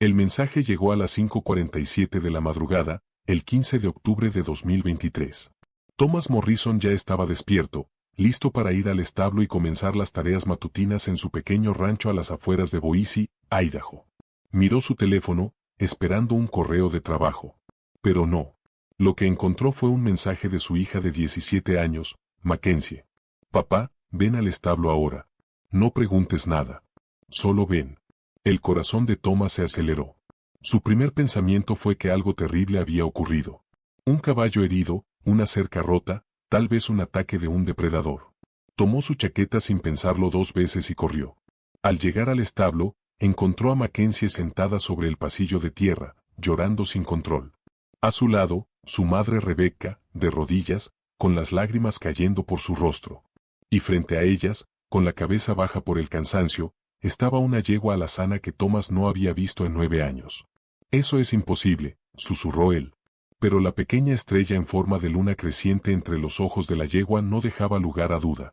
El mensaje llegó a las 5:47 de la madrugada, el 15 de octubre de 2023. Thomas Morrison ya estaba despierto, listo para ir al establo y comenzar las tareas matutinas en su pequeño rancho a las afueras de Boise, Idaho. Miró su teléfono, esperando un correo de trabajo. Pero no. Lo que encontró fue un mensaje de su hija de 17 años, Mackenzie. Papá, ven al establo ahora. No preguntes nada. Solo ven. El corazón de Thomas se aceleró. Su primer pensamiento fue que algo terrible había ocurrido. Un caballo herido, una cerca rota, tal vez un ataque de un depredador. Tomó su chaqueta sin pensarlo 2 veces y corrió. Al llegar al establo, encontró a Mackenzie sentada sobre el pasillo de tierra, llorando sin control. A su lado, su madre Rebecca, de rodillas, con las lágrimas cayendo por su rostro. Y frente a ellas, con la cabeza baja por el cansancio, estaba una yegua alazana que Thomas no había visto en 9 años. Eso es imposible, susurró él. Pero la pequeña estrella en forma de luna creciente entre los ojos de la yegua no dejaba lugar a duda.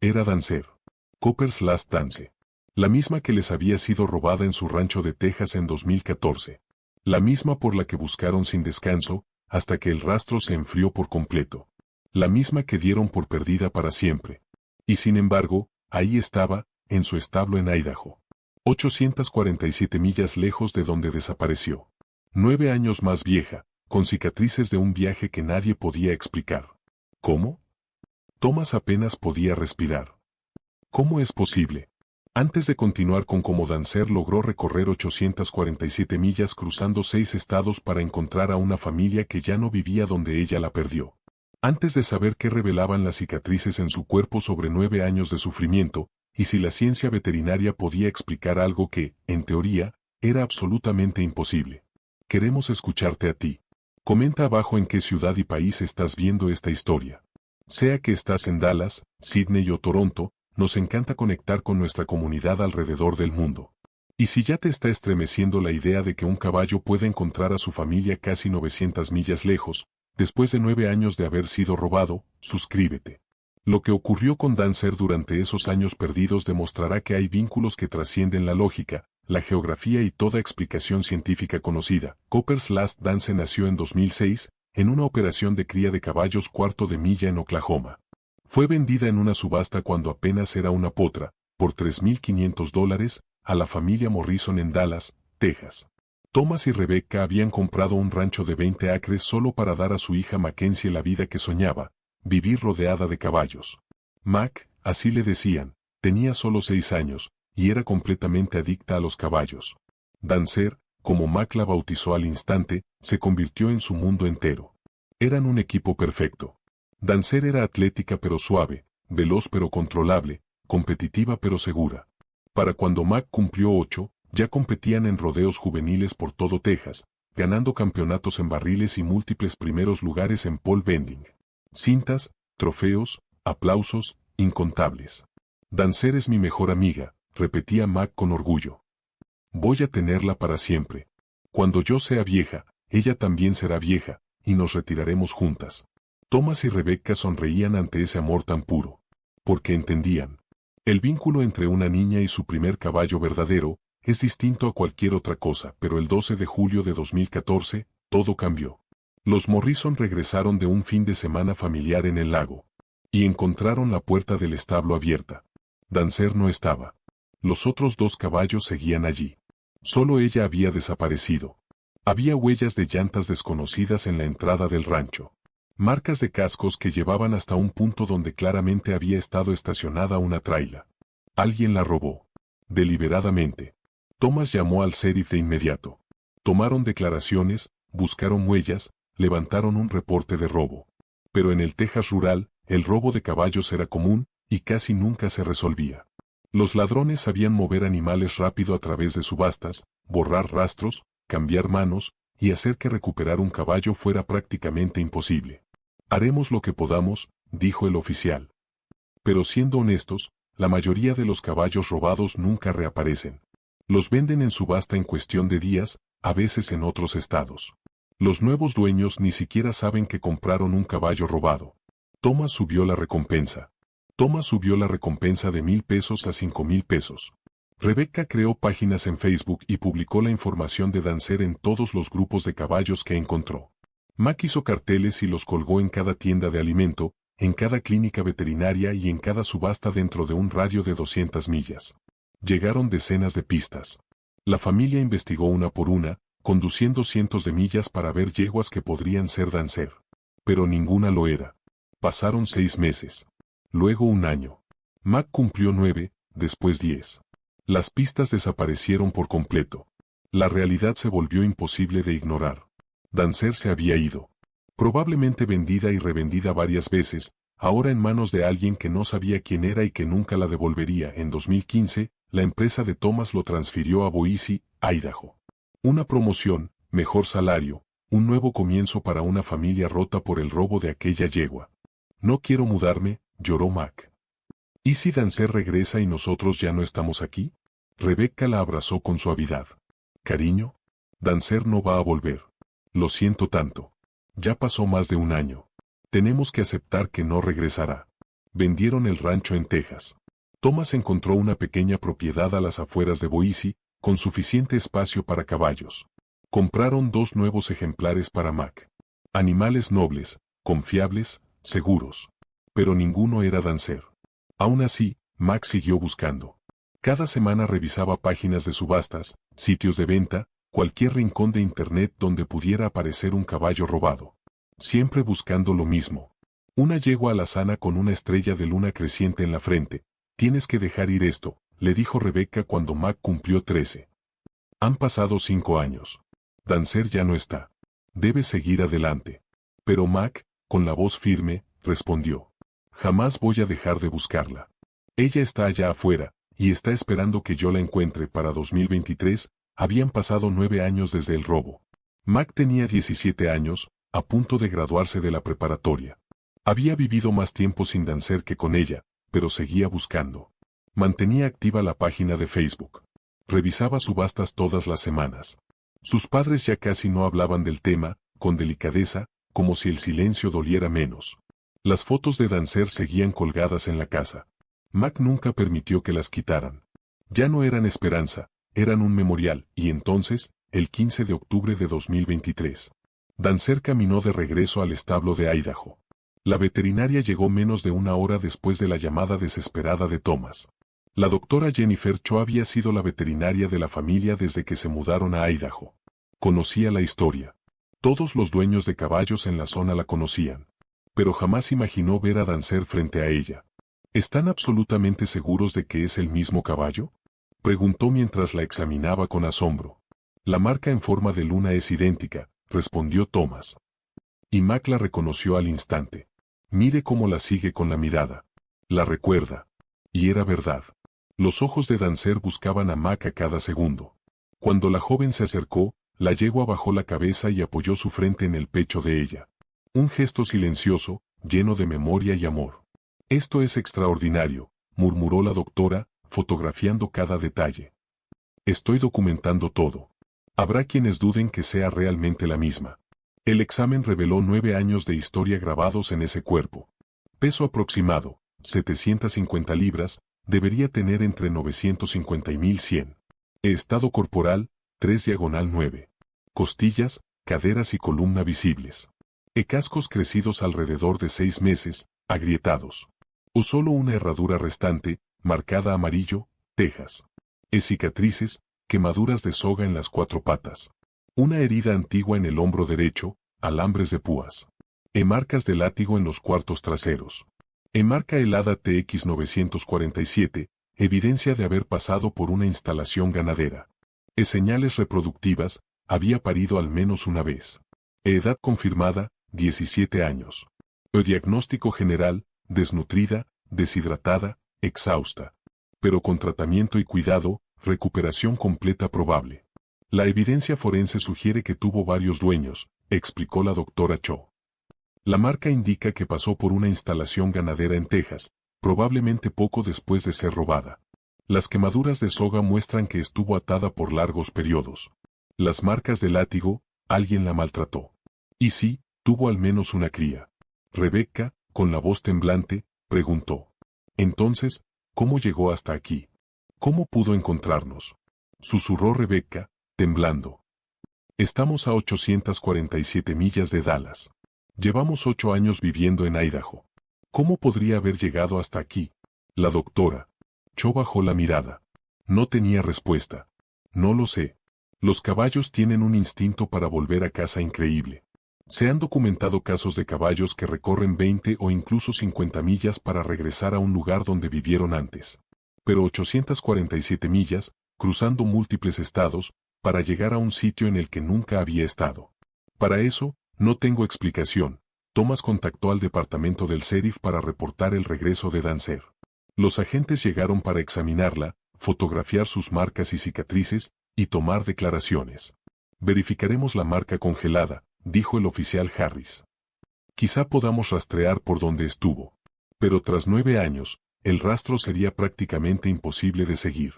Era Dancer. Copper's Last Dance. La misma que les había sido robada en su rancho de Texas en 2014. La misma por la que buscaron sin descanso, hasta que el rastro se enfrió por completo. La misma que dieron por perdida para siempre. Y sin embargo, ahí estaba, en su establo en Idaho. 847 millas lejos de donde desapareció. 9 años más vieja, con cicatrices de un viaje que nadie podía explicar. ¿Cómo? Thomas apenas podía respirar. ¿Cómo es posible? Antes de continuar con cómo Dancer logró recorrer 847 millas cruzando 6 estados para encontrar a una familia que ya no vivía donde ella la perdió. Antes de saber qué revelaban las cicatrices en su cuerpo sobre 9 años de sufrimiento, y si la ciencia veterinaria podía explicar algo que, en teoría, era absolutamente imposible. Queremos escucharte a ti. Comenta abajo en qué ciudad y país estás viendo esta historia. Sea que estás en Dallas, Sydney o Toronto, nos encanta conectar con nuestra comunidad alrededor del mundo. Y si ya te está estremeciendo la idea de que un caballo puede encontrar a su familia casi 900 millas lejos, después de 9 años de haber sido robado, suscríbete. Lo que ocurrió con Dancer durante esos años perdidos demostrará que hay vínculos que trascienden la lógica, la geografía y toda explicación científica conocida. Copper's Last Dance nació en 2006, en una operación de cría de caballos cuarto de milla en Oklahoma. Fue vendida en una subasta cuando apenas era una potra, por $3,500, a la familia Morrison en Dallas, Texas. Thomas y Rebecca habían comprado un rancho de 20 acres solo para dar a su hija Mackenzie la vida que soñaba, vivir rodeada de caballos. Mac, así le decían, tenía solo 6 años, y era completamente adicta a los caballos. Dancer, como Mac la bautizó al instante, se convirtió en su mundo entero. Eran un equipo perfecto. Dancer era atlética pero suave, veloz pero controlable, competitiva pero segura. Para cuando Mac cumplió 8, ya competían en rodeos juveniles por todo Texas, ganando campeonatos en barriles y múltiples primeros lugares en pole bending. Cintas, trofeos, aplausos, incontables. Dancer es mi mejor amiga, repetía Mac con orgullo. Voy a tenerla para siempre. Cuando yo sea vieja, ella también será vieja, y nos retiraremos juntas. Thomas y Rebecca sonreían ante ese amor tan puro. Porque entendían. El vínculo entre una niña y su primer caballo verdadero es distinto a cualquier otra cosa, pero el 12 de julio de 2014, todo cambió. Los Morrison regresaron de un fin de semana familiar en el lago. Y encontraron la puerta del establo abierta. Dancer no estaba. Los otros 2 caballos seguían allí. Solo ella había desaparecido. Había huellas de llantas desconocidas en la entrada del rancho. Marcas de cascos que llevaban hasta un punto donde claramente había estado estacionada una traila. Alguien la robó. Deliberadamente. Thomas llamó al sheriff de inmediato. Tomaron declaraciones, buscaron huellas, levantaron un reporte de robo. Pero en el Texas rural, el robo de caballos era común, y casi nunca se resolvía. Los ladrones sabían mover animales rápido a través de subastas, borrar rastros, cambiar manos, y hacer que recuperar un caballo fuera prácticamente imposible. Haremos lo que podamos, dijo el oficial. Pero siendo honestos, la mayoría de los caballos robados nunca reaparecen. Los venden en subasta en cuestión de días, a veces en otros estados. Los nuevos dueños ni siquiera saben que compraron un caballo robado. Thomas subió la recompensa. Thomas subió la recompensa de $1,000 a $5,000. Rebecca creó páginas en Facebook y publicó la información de Dancer en todos los grupos de caballos que encontró. Mac hizo carteles y los colgó en cada tienda de alimento, en cada clínica veterinaria y en cada subasta dentro de un radio de 200 millas. Llegaron decenas de pistas. La familia investigó una por una, conduciendo cientos de millas para ver yeguas que podrían ser Dancer. Pero ninguna lo era. Pasaron 6 meses. Luego 1 año. Mac cumplió 9, después 10. Las pistas desaparecieron por completo. La realidad se volvió imposible de ignorar. Dancer se había ido. Probablemente vendida y revendida varias veces, ahora en manos de alguien que no sabía quién era y que nunca la devolvería. En 2015, la empresa de Thomas lo transfirió a Boise, Idaho. Una promoción, mejor salario, un nuevo comienzo para una familia rota por el robo de aquella yegua. No quiero mudarme, lloró Mac. ¿Y si Dancer regresa y nosotros ya no estamos aquí? Rebecca la abrazó con suavidad. Cariño, Dancer no va a volver. Lo siento tanto. Ya pasó más de 1 año. Tenemos que aceptar que no regresará. Vendieron el rancho en Texas. Thomas encontró una pequeña propiedad a las afueras de Boise, con suficiente espacio para caballos. Compraron 2 nuevos ejemplares para Mac. Animales nobles, confiables, seguros. Pero ninguno era Dancer. Aún así, Mac siguió buscando. Cada semana revisaba páginas de subastas, sitios de venta, cualquier rincón de internet donde pudiera aparecer un caballo robado. Siempre buscando lo mismo. Una yegua alazana con una estrella de luna creciente en la frente. Tienes que dejar ir esto, le dijo Rebecca cuando Mac cumplió 13. Han pasado 5 años. Dancer ya no está. Debes seguir adelante. Pero Mac, con la voz firme, respondió. Jamás voy a dejar de buscarla. Ella está allá afuera, y está esperando que yo la encuentre. Para 2023, habían pasado 9 años desde el robo. Mac tenía 17 años, a punto de graduarse de la preparatoria. Había vivido más tiempo sin Dancer que con ella, pero seguía buscando. Mantenía activa la página de Facebook. Revisaba subastas todas las semanas. Sus padres ya casi no hablaban del tema, con delicadeza, como si el silencio doliera menos. Las fotos de Dancer seguían colgadas en la casa. Mac nunca permitió que las quitaran. Ya no eran esperanza, eran un memorial, y entonces, el 15 de octubre de 2023. Dancer caminó de regreso al establo de Idaho. La veterinaria llegó menos de 1 hora después de la llamada desesperada de Thomas. La doctora Jennifer Cho había sido la veterinaria de la familia desde que se mudaron a Idaho. Conocía la historia. Todos los dueños de caballos en la zona la conocían. Pero jamás imaginó ver a Dancer frente a ella. ¿Están absolutamente seguros de que es el mismo caballo? Preguntó mientras la examinaba con asombro. La marca en forma de luna es idéntica, respondió Thomas. Y Mac la reconoció al instante. Mire cómo la sigue con la mirada. La recuerda. Y era verdad. Los ojos de Dancer buscaban a Mac a cada segundo. Cuando la joven se acercó, la yegua bajó la cabeza y apoyó su frente en el pecho de ella. Un gesto silencioso, lleno de memoria y amor. Esto es extraordinario, murmuró la doctora, fotografiando cada detalle. Estoy documentando todo. Habrá quienes duden que sea realmente la misma. El examen reveló 9 años de historia grabados en ese cuerpo. Peso aproximado, 750 libras, debería tener entre 950 y 1100. Estado corporal, 3/9. Costillas, caderas y columna visibles. Cascos crecidos alrededor de 6 meses, agrietados. O solo una herradura restante, marcada amarillo, Texas. Cicatrices, quemaduras de soga en las 4 patas. Una herida antigua en el hombro derecho, alambres de púas. Marcas de látigo en los cuartos traseros. Marca helada TX 947, evidencia de haber pasado por una instalación ganadera. Señales reproductivas, había parido al menos una vez. Edad confirmada, 17 años. Diagnóstico general, desnutrida, deshidratada, exhausta. Pero con tratamiento y cuidado, recuperación completa probable. La evidencia forense sugiere que tuvo varios dueños, explicó la doctora Cho. La marca indica que pasó por una instalación ganadera en Texas, probablemente poco después de ser robada. Las quemaduras de soga muestran que estuvo atada por largos periodos. Las marcas de látigo, alguien la maltrató. Y sí, tuvo al menos una cría. Rebecca, con la voz temblante, preguntó. Entonces, ¿cómo llegó hasta aquí? ¿Cómo pudo encontrarnos? Susurró Rebecca, temblando. Estamos a 847 millas de Dallas. Llevamos 8 años viviendo en Idaho. ¿Cómo podría haber llegado hasta aquí? La doctora Cho bajó la mirada. No tenía respuesta. No lo sé. Los caballos tienen un instinto para volver a casa increíble. Se han documentado casos de caballos que recorren 20 o incluso 50 millas para regresar a un lugar donde vivieron antes. Pero 847 millas, cruzando múltiples estados, para llegar a un sitio en el que nunca había estado. Para eso, no tengo explicación. Thomas contactó al departamento del sheriff para reportar el regreso de Dancer. Los agentes llegaron para examinarla, fotografiar sus marcas y cicatrices, y tomar declaraciones. Verificaremos la marca congelada, dijo el oficial Harris. Quizá podamos rastrear por donde estuvo. Pero tras 9 años, el rastro sería prácticamente imposible de seguir.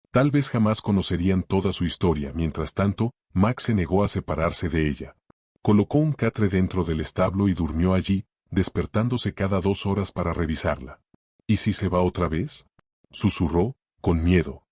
Tal vez jamás conocerían toda su historia. Mientras tanto, Max se negó a separarse de ella. Colocó un catre dentro del establo y durmió allí, despertándose cada 2 horas para revisarla. ¿Y si se va otra vez? Susurró, con miedo.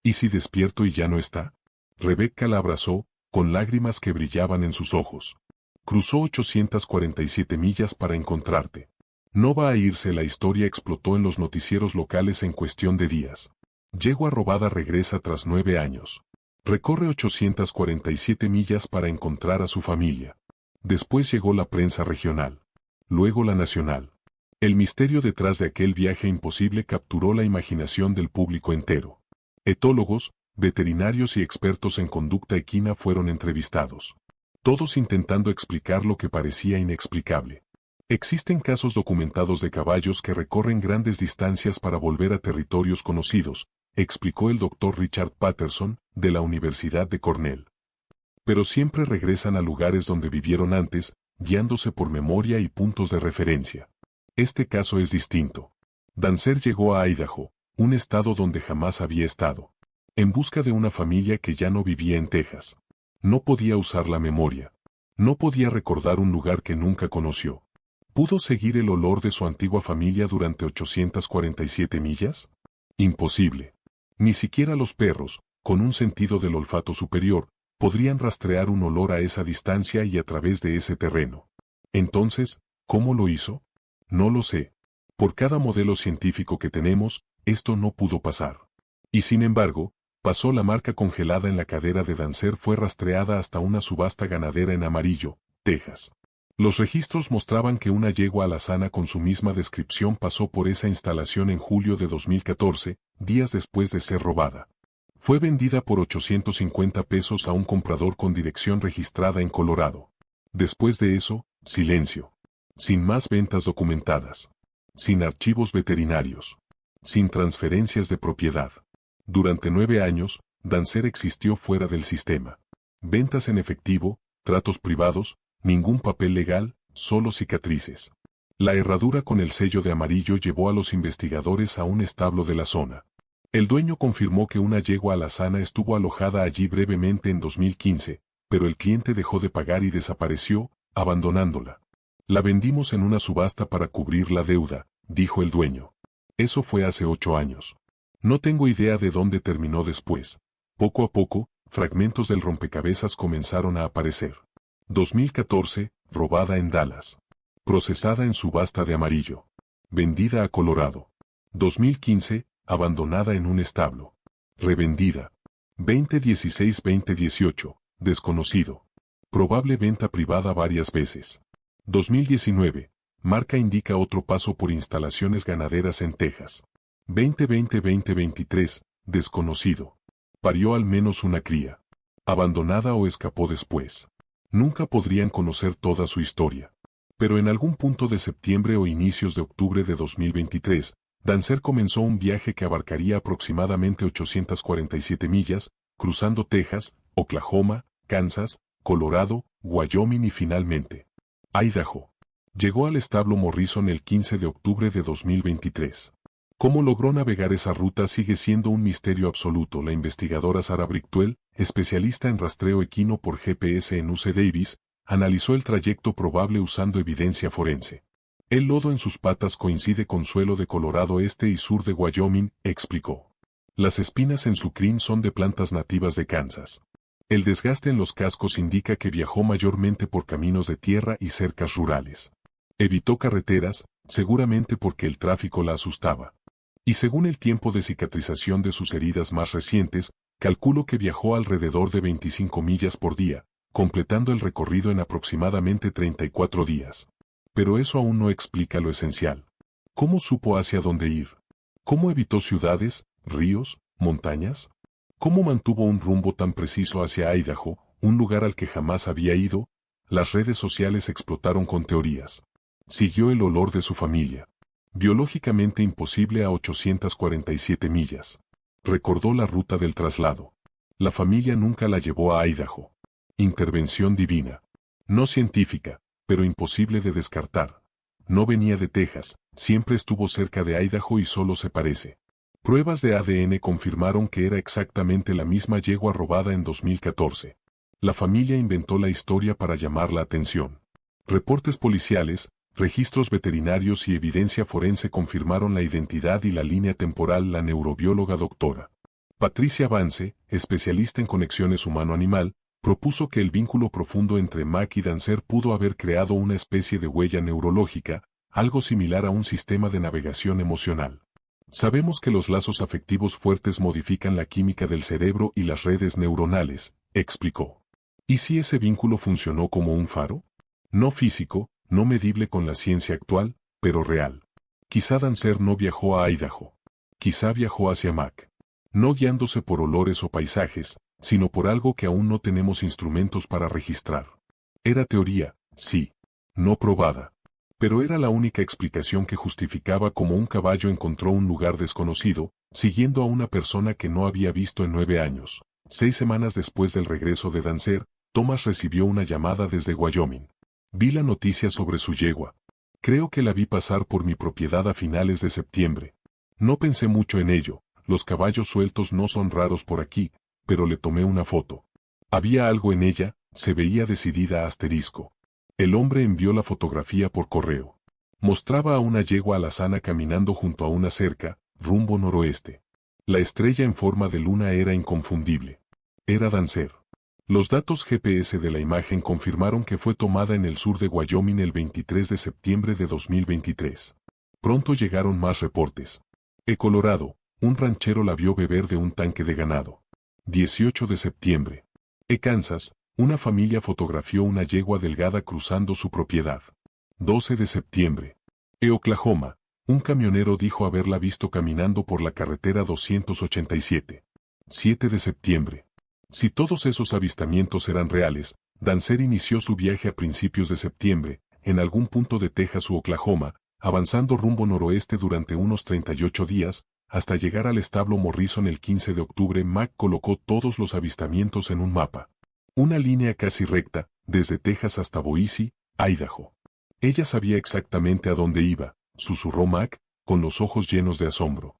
¿Y si despierto y ya no está? Rebecca la abrazó, con lágrimas que brillaban en sus ojos. Cruzó 847 millas para encontrarte. No va a irse. La historia explotó en los noticieros locales en cuestión de días. Yegua robada regresa tras 9 años. Recorre 847 millas para encontrar a su familia. Después llegó la prensa regional. Luego la nacional. El misterio detrás de aquel viaje imposible capturó la imaginación del público entero. Etólogos, veterinarios y expertos en conducta equina fueron entrevistados. Todos intentando explicar lo que parecía inexplicable. Existen casos documentados de caballos que recorren grandes distancias para volver a territorios conocidos, explicó el Dr. Richard Patterson, de la Universidad de Cornell. Pero siempre regresan a lugares donde vivieron antes, guiándose por memoria y puntos de referencia. Este caso es distinto. Dancer llegó a Idaho, un estado donde jamás había estado, en busca de una familia que ya no vivía en Texas. No podía usar la memoria. No podía recordar un lugar que nunca conoció. ¿Pudo seguir el olor de su antigua familia durante 847 millas? Imposible. Ni siquiera los perros, con un sentido del olfato superior, podrían rastrear un olor a esa distancia y a través de ese terreno. Entonces, ¿cómo lo hizo? No lo sé. Por cada modelo científico que tenemos, esto no pudo pasar. Y sin embargo, pasó. La marca congelada en la cadera de Dancer fue rastreada hasta una subasta ganadera en Amarillo, Texas. Los registros mostraban que una yegua alazana con su misma descripción pasó por esa instalación en julio de 2014, días después de ser robada. Fue vendida por $850 a un comprador con dirección registrada en Colorado. Después de eso, silencio. Sin más ventas documentadas. Sin archivos veterinarios. Sin transferencias de propiedad. Durante 9 años, Dancer existió fuera del sistema. Ventas en efectivo, tratos privados, ningún papel legal, solo cicatrices. La herradura con el sello de amarillo llevó a los investigadores a un establo de la zona. El dueño confirmó que una yegua alazana estuvo alojada allí brevemente en 2015, pero el cliente dejó de pagar y desapareció, abandonándola. La vendimos en una subasta para cubrir la deuda, dijo el dueño. Eso fue hace 8 años. No tengo idea de dónde terminó después. Poco a poco, fragmentos del rompecabezas comenzaron a aparecer. 2014, robada en Dallas. Procesada en subasta de Amarillo. Vendida a Colorado. 2015, abandonada en un establo. Revendida. 2016-2018, desconocido. Probable venta privada varias veces. 2019, marca indica otro paso por instalaciones ganaderas en Texas. 2020-2023, desconocido. Parió al menos una cría. Abandonada o escapó después. Nunca podrían conocer toda su historia. Pero en algún punto de septiembre o inicios de octubre de 2023, Dancer comenzó un viaje que abarcaría aproximadamente 847 millas, cruzando Texas, Oklahoma, Kansas, Colorado, Wyoming y finalmente Idaho. Llegó al establo Morrison el 15 de octubre de 2023. Cómo logró navegar esa ruta sigue siendo un misterio absoluto. La investigadora Sarah Brickwell, especialista en rastreo equino por GPS en UC Davis, analizó el trayecto probable usando evidencia forense. El lodo en sus patas coincide con suelo de Colorado este y sur de Wyoming, explicó. Las espinas en su crin son de plantas nativas de Kansas. El desgaste en los cascos indica que viajó mayormente por caminos de tierra y cercas rurales. Evitó carreteras, seguramente porque el tráfico la asustaba. Y según el tiempo de cicatrización de sus heridas más recientes, calculo que viajó alrededor de 25 millas por día, completando el recorrido en aproximadamente 34 días. Pero eso aún no explica lo esencial. ¿Cómo supo hacia dónde ir? ¿Cómo evitó ciudades, ríos, montañas? ¿Cómo mantuvo un rumbo tan preciso hacia Idaho, un lugar al que jamás había ido? Las redes sociales explotaron con teorías. Siguió el olor de su familia. Biológicamente imposible a 847 millas. Recordó la ruta del traslado. La familia nunca la llevó a Idaho. Intervención divina. No científica, pero imposible de descartar. No venía de Texas, siempre estuvo cerca de Idaho y solo se parece. Pruebas de ADN confirmaron que era exactamente la misma yegua robada en 2014. La familia inventó la historia para llamar la atención. Reportes policiales, registros veterinarios y evidencia forense confirmaron la identidad y la línea temporal. La neurobióloga Dra. Patricia Vance, especialista en conexiones humano-animal, propuso que el vínculo profundo entre Mac y Dancer pudo haber creado una especie de huella neurológica, algo similar a un sistema de navegación emocional. Sabemos que los lazos afectivos fuertes modifican la química del cerebro y las redes neuronales, explicó. ¿Y si ese vínculo funcionó como un faro? No físico, no medible con la ciencia actual, pero real. Quizá Dancer no viajó a Idaho. Quizá viajó hacia Mac. No guiándose por olores o paisajes, sino por algo que aún no tenemos instrumentos para registrar. Era teoría, sí, no probada. Pero era la única explicación que justificaba cómo un caballo encontró un lugar desconocido, siguiendo a una persona que no había visto en 9 años. 6 semanas después del regreso de Dancer, Thomas recibió una llamada desde Wyoming. Vi la noticia sobre su yegua. Creo que la vi pasar por mi propiedad a finales de septiembre. No pensé mucho en ello, los caballos sueltos no son raros por aquí, pero le tomé una foto. Había algo en ella, se veía decidida asterisco. El hombre envió la fotografía por correo. Mostraba a una yegua alazana caminando junto a una cerca, rumbo noroeste. La estrella en forma de luna era inconfundible. Era Dancer. Los datos GPS de la imagen confirmaron que fue tomada en el sur de Wyoming el 23 de septiembre de 2023. Pronto llegaron más reportes. En Colorado, un ranchero la vio beber de un tanque de ganado. 18 de septiembre. En Kansas, una familia fotografió una yegua delgada cruzando su propiedad. 12 de septiembre. En Oklahoma, un camionero dijo haberla visto caminando por la carretera 287. 7 de septiembre. Si todos esos avistamientos eran reales, Dancer inició su viaje a principios de septiembre, en algún punto de Texas u Oklahoma, avanzando rumbo noroeste durante unos 38 días, hasta llegar al establo Morrison el 15 de octubre. Mac colocó todos los avistamientos en un mapa. Una línea casi recta, desde Texas hasta Boise, Idaho. Ella sabía exactamente a dónde iba, susurró Mac, con los ojos llenos de asombro.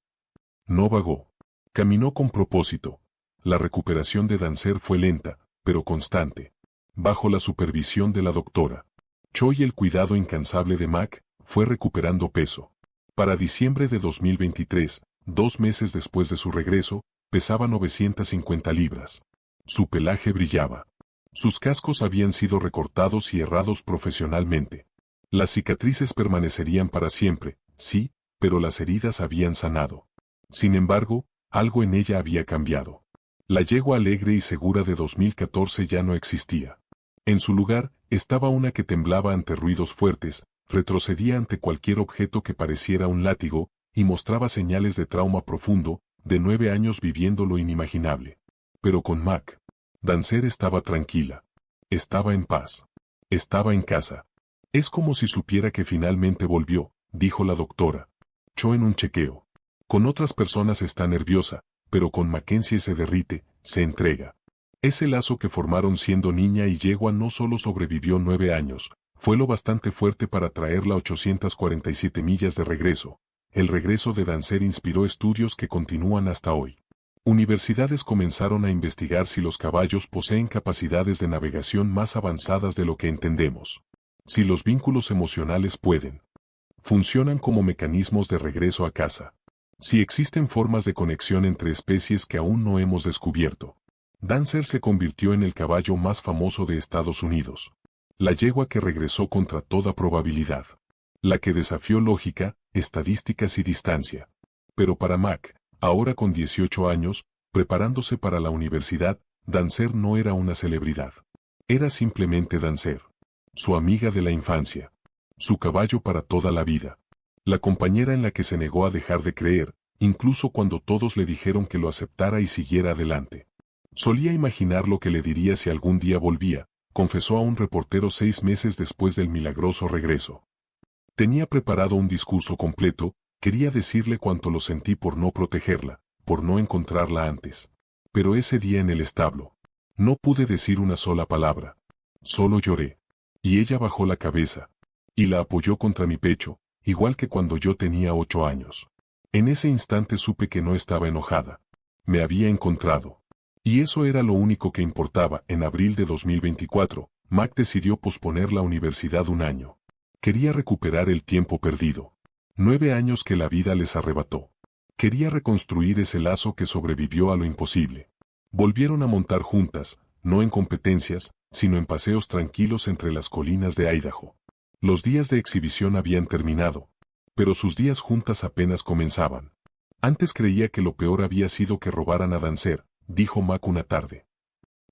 No vagó. Caminó con propósito. La recuperación de Dancer fue lenta, pero constante. Bajo la supervisión de la doctora Cho y el cuidado incansable de Mac, fue recuperando peso. Para diciembre de 2023, 2 meses después de su regreso, pesaba 950 libras. Su pelaje brillaba. Sus cascos habían sido recortados y herrados profesionalmente. Las cicatrices permanecerían para siempre, sí, pero las heridas habían sanado. Sin embargo, algo en ella había cambiado. La yegua alegre y segura de 2014 ya no existía. En su lugar, estaba una que temblaba ante ruidos fuertes, retrocedía ante cualquier objeto que pareciera un látigo, y mostraba señales de trauma profundo, de 9 años viviendo lo inimaginable. Pero con Mac, Dancer estaba tranquila. Estaba en paz. Estaba en casa. Es como si supiera que finalmente volvió, dijo la doctora Cho en un chequeo. Con otras personas está nerviosa, pero con Mackenzie se derrite, se entrega. Ese lazo que formaron siendo niña y yegua no solo sobrevivió 9 años, fue lo bastante fuerte para traerla a 847 millas de regreso. El regreso de Dancer inspiró estudios que continúan hasta hoy. Universidades comenzaron a investigar si los caballos poseen capacidades de navegación más avanzadas de lo que entendemos. Si los vínculos emocionales funcionan como mecanismos de regreso a casa. Si existen formas de conexión entre especies que aún no hemos descubierto. Dancer se convirtió en el caballo más famoso de Estados Unidos. La yegua que regresó contra toda probabilidad. La que desafió lógica, estadísticas y distancia. Pero para Mac, ahora con 18 años, preparándose para la universidad, Dancer no era una celebridad. Era simplemente Dancer. Su amiga de la infancia. Su caballo para toda la vida. La compañera en la que se negó a dejar de creer, incluso cuando todos le dijeron que lo aceptara y siguiera adelante. Solía imaginar lo que le diría si algún día volvía, confesó a un reportero 6 meses después del milagroso regreso. Tenía preparado un discurso completo, quería decirle cuánto lo sentí por no protegerla, por no encontrarla antes. Pero ese día en el establo, no pude decir una sola palabra. Solo lloré. Y ella bajó la cabeza. Y la apoyó contra mi pecho, igual que cuando yo tenía 8 años. En ese instante supe que no estaba enojada. Me había encontrado. Y eso era lo único que importaba. En abril de 2024, Mac decidió posponer la universidad un año. Quería recuperar el tiempo perdido. 9 años que la vida les arrebató. Quería reconstruir ese lazo que sobrevivió a lo imposible. Volvieron a montar juntas, no en competencias, sino en paseos tranquilos entre las colinas de Idaho. Los días de exhibición habían terminado, pero sus días juntas apenas comenzaban. Antes creía que lo peor había sido que robaran a Dancer, dijo Mac una tarde.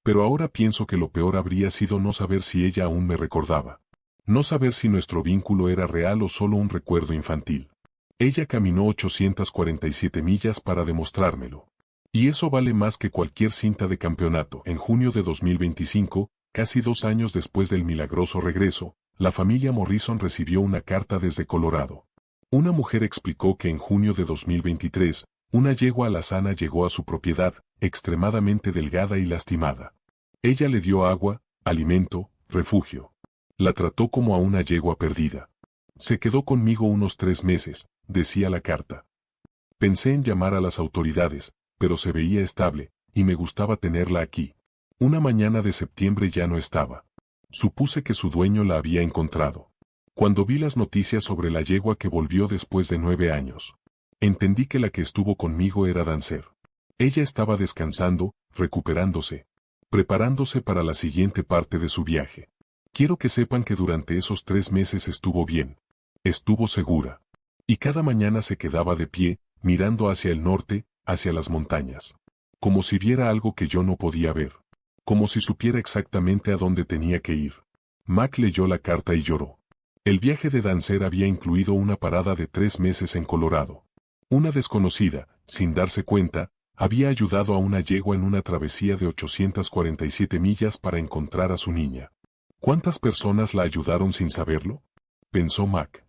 Pero ahora pienso que lo peor habría sido no saber si ella aún me recordaba. No saber si nuestro vínculo era real o solo un recuerdo infantil. Ella caminó 847 millas para demostrármelo. Y eso vale más que cualquier cinta de campeonato. En junio de 2025, casi 2 años después del milagroso regreso, la familia Morrison recibió una carta desde Colorado. Una mujer explicó que en junio de 2023, una yegua alazana llegó a su propiedad, extremadamente delgada y lastimada. Ella le dio agua, alimento, refugio. La trató como a una yegua perdida. Se quedó conmigo unos 3 meses, decía la carta. Pensé en llamar a las autoridades, pero se veía estable, y me gustaba tenerla aquí. Una mañana de septiembre ya no estaba. Supuse que su dueño la había encontrado. Cuando vi las noticias sobre la yegua que volvió después de 9 años, entendí que la que estuvo conmigo era Dancer. Ella estaba descansando, recuperándose, preparándose para la siguiente parte de su viaje. Quiero que sepan que durante esos 3 meses estuvo bien. Estuvo segura. Y cada mañana se quedaba de pie, mirando hacia el norte, hacia las montañas. Como si viera algo que yo no podía ver. Como si supiera exactamente a dónde tenía que ir. Mac leyó la carta y lloró. El viaje de Dancer había incluido una parada de 3 meses en Colorado. Una desconocida, sin darse cuenta, había ayudado a una yegua en una travesía de 847 millas para encontrar a su niña. ¿Cuántas personas la ayudaron sin saberlo? Pensó Mac.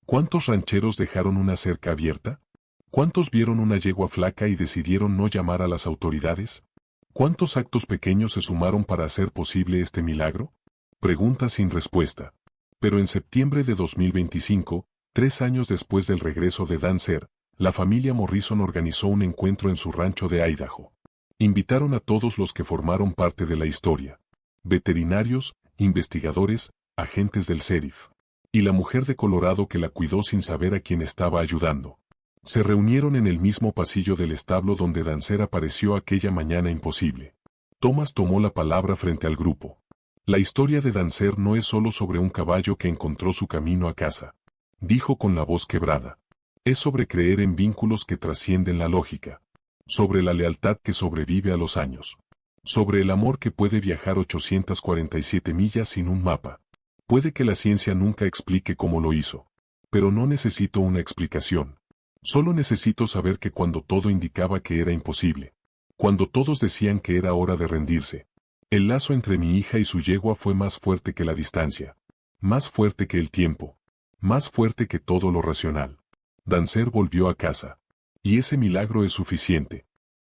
¿Cuántos rancheros dejaron una cerca abierta? ¿Cuántos vieron una yegua flaca y decidieron no llamar a las autoridades? ¿Cuántos actos pequeños se sumaron para hacer posible este milagro? Pregunta sin respuesta. Pero en septiembre de 2025, 3 años después del regreso de Dancer, la familia Morrison organizó un encuentro en su rancho de Idaho. Invitaron a todos los que formaron parte de la historia. Veterinarios, investigadores, agentes del sheriff. Y la mujer de Colorado que la cuidó sin saber a quién estaba ayudando. Se reunieron en el mismo pasillo del establo donde Dancer apareció aquella mañana imposible. Thomas tomó la palabra frente al grupo. La historia de Dancer no es solo sobre un caballo que encontró su camino a casa. Dijo con la voz quebrada. Es sobre creer en vínculos que trascienden la lógica. Sobre la lealtad que sobrevive a los años. Sobre el amor que puede viajar 847 millas sin un mapa. Puede que la ciencia nunca explique cómo lo hizo. Pero no necesito una explicación. Solo necesito saber que cuando todo indicaba que era imposible. Cuando todos decían que era hora de rendirse. El lazo entre mi hija y su yegua fue más fuerte que la distancia. Más fuerte que el tiempo. Más fuerte que todo lo racional. Dancer volvió a casa. Y ese milagro es suficiente.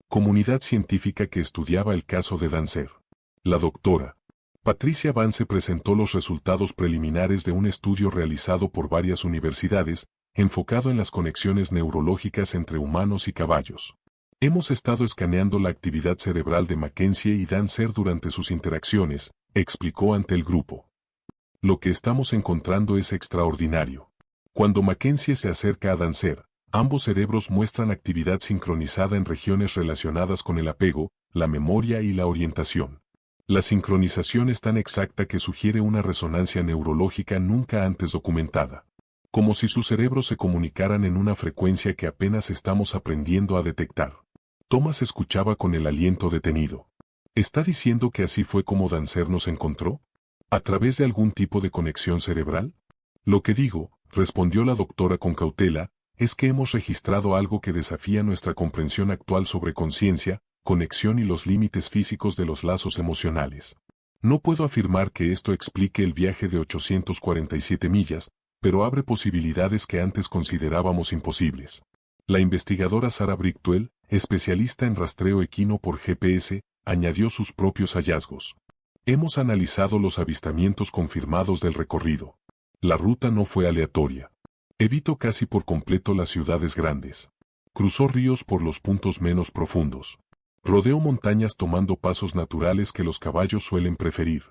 Comunidad científica que estudiaba el caso de Dancer. La doctora Patricia Vance presentó los resultados preliminares de un estudio realizado por varias universidades, enfocado en las conexiones neurológicas entre humanos y caballos. Hemos estado escaneando la actividad cerebral de Mackenzie y Dancer durante sus interacciones, explicó ante el grupo. Lo que estamos encontrando es extraordinario. Cuando Mackenzie se acerca a Dancer, Ambos cerebros muestran actividad sincronizada en regiones relacionadas con el apego, la memoria y la orientación. La sincronización es tan exacta que sugiere una resonancia neurológica nunca antes documentada. Como si sus cerebros se comunicaran en una frecuencia que apenas estamos aprendiendo a detectar. Thomas escuchaba con el aliento detenido. ¿Está diciendo que así fue como Dancer nos encontró? ¿A través de algún tipo de conexión cerebral? Lo que digo, respondió la doctora con cautela, es que hemos registrado algo que desafía nuestra comprensión actual sobre conciencia, conexión y los límites físicos de los lazos emocionales. No puedo afirmar que esto explique el viaje de 847 millas, pero abre posibilidades que antes considerábamos imposibles. La investigadora Sarah Brickwell, especialista en rastreo equino por GPS, añadió sus propios hallazgos. Hemos analizado los avistamientos confirmados del recorrido. La ruta no fue aleatoria. Evitó casi por completo las ciudades grandes. Cruzó ríos por los puntos menos profundos. Rodeó montañas tomando pasos naturales que los caballos suelen preferir.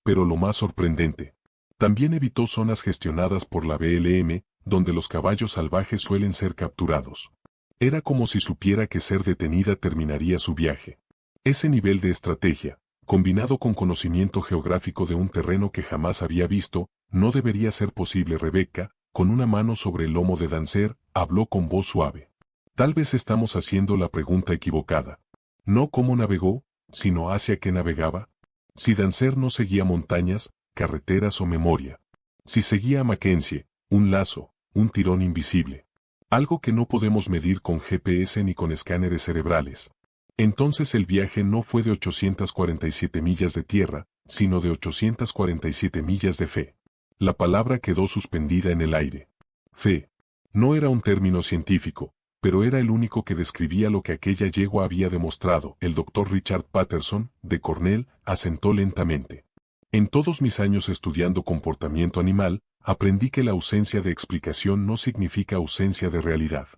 Pero lo más sorprendente, también evitó zonas gestionadas por la BLM, donde los caballos salvajes suelen ser capturados. Era como si supiera que ser detenida terminaría su viaje. Ese nivel de estrategia, combinado con conocimiento geográfico de un terreno que jamás había visto, no debería ser posible. Rebecca, con una mano sobre el lomo de Dancer, habló con voz suave. Tal vez estamos haciendo la pregunta equivocada. No cómo navegó, sino hacia qué navegaba. Si Dancer no seguía montañas, carreteras o memoria. Si seguía a Mackenzie, un lazo, un tirón invisible. Algo que no podemos medir con GPS ni con escáneres cerebrales. Entonces el viaje no fue de 847 millas de tierra, sino de 847 millas de fe. La palabra quedó suspendida en el aire. Fe. No era un término científico, pero era el único que describía lo que aquella yegua había demostrado. El doctor Richard Patterson, de Cornell, asentó lentamente. En todos mis años estudiando comportamiento animal, aprendí que la ausencia de explicación no significa ausencia de realidad.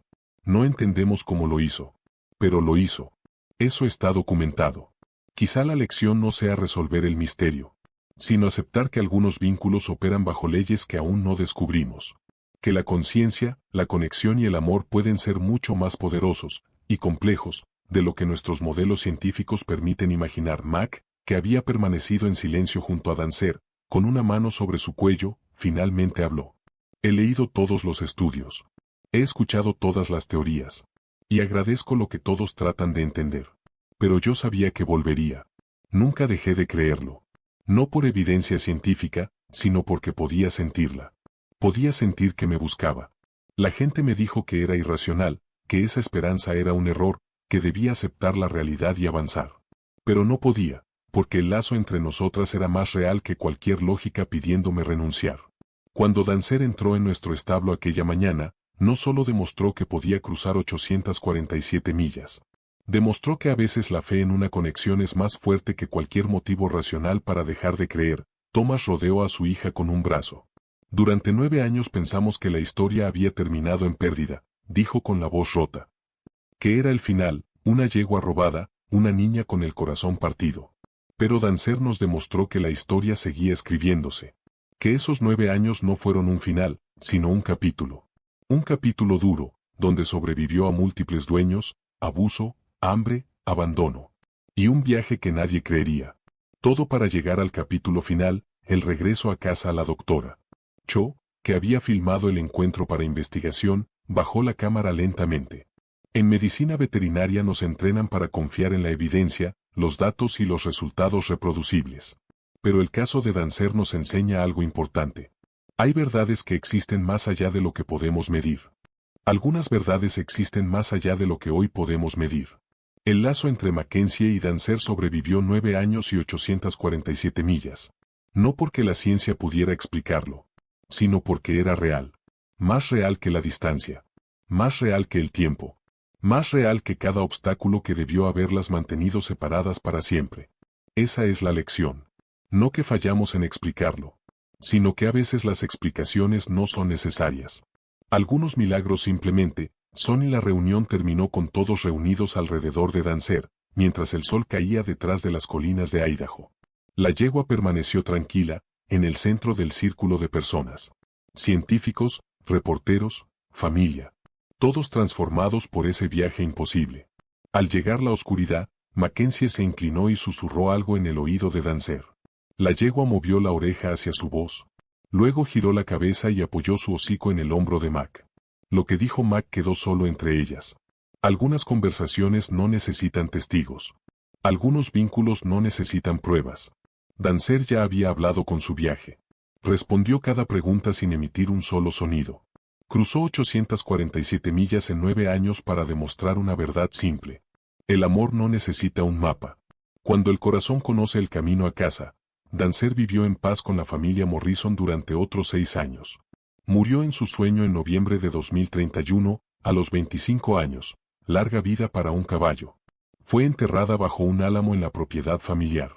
No entendemos cómo lo hizo. Pero lo hizo. Eso está documentado. Quizá la lección no sea resolver el misterio, sino aceptar que algunos vínculos operan bajo leyes que aún no descubrimos. Que la conciencia, la conexión y el amor pueden ser mucho más poderosos y complejos de lo que nuestros modelos científicos permiten imaginar. Mac, que había permanecido en silencio junto a Dancer, con una mano sobre su cuello, finalmente habló. He leído todos los estudios. He escuchado todas las teorías. Y agradezco lo que todos tratan de entender. Pero yo sabía que volvería. Nunca dejé de creerlo. No por evidencia científica, sino porque podía sentirla. Podía sentir que me buscaba. La gente me dijo que era irracional, que esa esperanza era un error, que debía aceptar la realidad y avanzar. Pero no podía, porque el lazo entre nosotras era más real que cualquier lógica pidiéndome renunciar. Cuando Dancer entró en nuestro establo aquella mañana, no solo demostró que podía cruzar 847 millas. Demostró que a veces la fe en una conexión es más fuerte que cualquier motivo racional para dejar de creer. Thomas rodeó a su hija con un brazo. Durante 9 años pensamos que la historia había terminado en pérdida, dijo con la voz rota. Que era el final, una yegua robada, una niña con el corazón partido. Pero Dancer nos demostró que la historia seguía escribiéndose. Que esos 9 años no fueron un final, sino un capítulo. Un capítulo duro, donde sobrevivió a múltiples dueños, abuso, hambre, abandono. Y un viaje que nadie creería. Todo para llegar al capítulo final, el regreso a casa a la doctora. Cho, que había filmado el encuentro para investigación, bajó la cámara lentamente. En medicina veterinaria nos entrenan para confiar en la evidencia, los datos y los resultados reproducibles. Pero el caso de Dancer nos enseña algo importante. Hay verdades que existen más allá de lo que podemos medir. Algunas verdades existen más allá de lo que hoy podemos medir. El lazo entre Mackenzie y Dancer sobrevivió 9 años y 847 millas. No porque la ciencia pudiera explicarlo, sino porque era real. Más real que la distancia. Más real que el tiempo. Más real que cada obstáculo que debió haberlas mantenido separadas para siempre. Esa es la lección. No que fallamos en explicarlo, sino que a veces las explicaciones no son necesarias. Algunos milagros simplemente son y la reunión terminó con todos reunidos alrededor de Dancer, mientras el sol caía detrás de las colinas de Idaho. La yegua permaneció tranquila, en el centro del círculo de personas. Científicos, reporteros, familia. todos transformados por ese viaje imposible. Al llegar la oscuridad, Mackenzie se inclinó y susurró algo en el oído de Dancer. La yegua movió la oreja hacia su voz. Luego giró la cabeza y apoyó su hocico en el hombro de Mac. Lo que dijo Mac quedó solo entre ellas. Algunas conversaciones no necesitan testigos. Algunos vínculos no necesitan pruebas. Dancer ya había hablado con su viaje. Respondió cada pregunta sin emitir un solo sonido. Cruzó 847 millas en 9 años para demostrar una verdad simple. El amor no necesita un mapa. Cuando el corazón conoce el camino a casa, Dancer vivió en paz con la familia Morrison durante otros 6 años. Murió en su sueño en noviembre de 2031, a los 25 años. Larga vida para un caballo. Fue enterrada bajo un álamo en la propiedad familiar.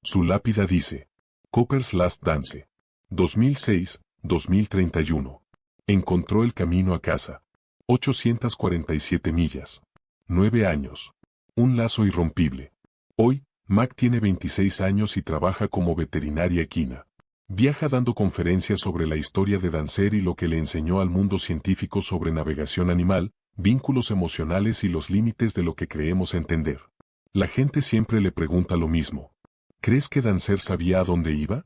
Su lápida dice: Copper's Last Dance. 2006-2031. Encontró el camino a casa. 847 millas. 9 años. Un lazo irrompible. Hoy, Mac tiene 26 años y trabaja como veterinaria equina. Viaja dando conferencias sobre la historia de Dancer y lo que le enseñó al mundo científico sobre navegación animal, vínculos emocionales y los límites de lo que creemos entender. La gente siempre le pregunta lo mismo. ¿Crees que Dancer sabía a dónde iba?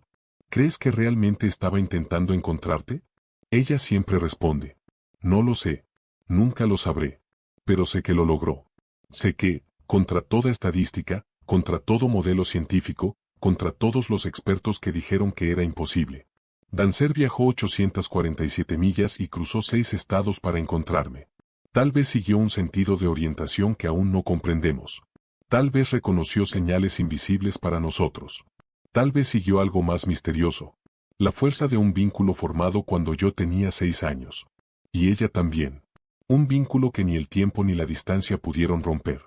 ¿Crees que realmente estaba intentando encontrarte? Ella siempre responde: no lo sé. Nunca lo sabré. Pero sé que lo logró. Sé que, contra toda estadística, contra todo modelo científico, contra todos los expertos que dijeron que era imposible, Dancer viajó 847 millas y cruzó 6 estados para encontrarme. Tal vez siguió un sentido de orientación que aún no comprendemos. Tal vez reconoció señales invisibles para nosotros. Tal vez siguió algo más misterioso. La fuerza de un vínculo formado cuando yo tenía 6 años. Y ella también. Un vínculo que ni el tiempo ni la distancia pudieron romper.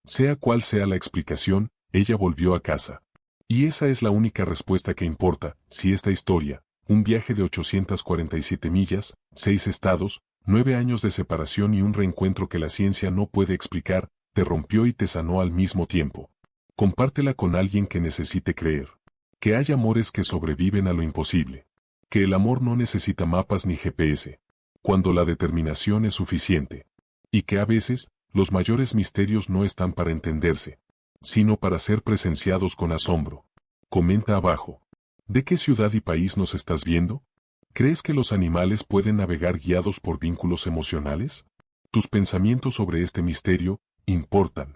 Sea cual sea la explicación, ella volvió a casa. Y esa es la única respuesta que importa, si esta historia, un viaje de 847 millas, 6 estados, 9 años de separación y un reencuentro que la ciencia no puede explicar, te rompió y te sanó al mismo tiempo. Compártela con alguien que necesite creer. Que hay amores que sobreviven a lo imposible. Que el amor no necesita mapas ni GPS. Cuando la determinación es suficiente. Y que a veces, los mayores misterios no están para entenderse, sino para ser presenciados con asombro. Comenta abajo. ¿De qué ciudad y país nos estás viendo? ¿Crees que los animales pueden navegar guiados por vínculos emocionales? Tus pensamientos sobre este misterio importan.